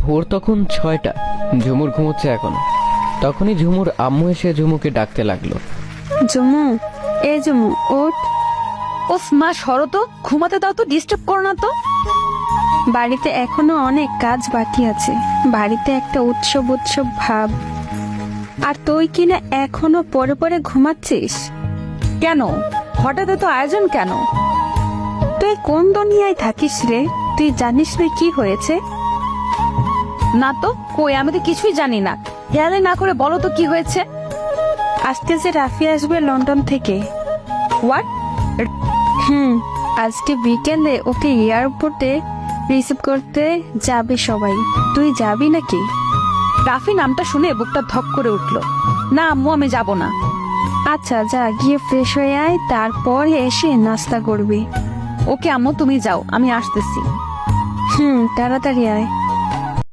ভোর তখন 6টা। ঝুমুর ঘুমোচ্ছে এখন। তখনই ঝুমুর আম্মু এসে ঝুমুকে ডাকতে লাগলো। ঝুমু, এ ঝুমু ওঠ। ওফ মা, সরো তো, ঘুমাতে দাও তো, ডিস্টার্ব করো না তো। বাড়িতে এখনো অনেক কাজ বাকি আছে। বাড়িতে একটা উৎসব উৎসব ভাব। আর তুই কিনা এখনো পরে পরে ঘুমাচ্ছিস। কেন, হঠাৎ এত আয়োজন কেন? তুই কোন দুনিয়ায় থাকিস রে? তুই জানিস না কি হয়েছে? না তো, কই, আমি তো কিছুই জানি না। হেয়ালে না করে বলো তো কি হয়েছে। আজকে যে রাফি আসবে লন্ডন থেকে। হোয়াট? আজকে বিকেলে ওকে এয়ারপোর্টে রিসিভ করতে যাবে সবাই। তুই যাবি নাকি? রাফি নামটা শুনে বুকটা ধক করে উঠলো। না আম্মু, আমি যাব না। আচ্ছা যা, গিয়ে ফ্রেশ হয়ে আয়, তারপর এসে নাস্তা করবি। ওকে আম্মু, তুমি যাও, আমি আসতেছি। তাড়াতাড়ি আয়।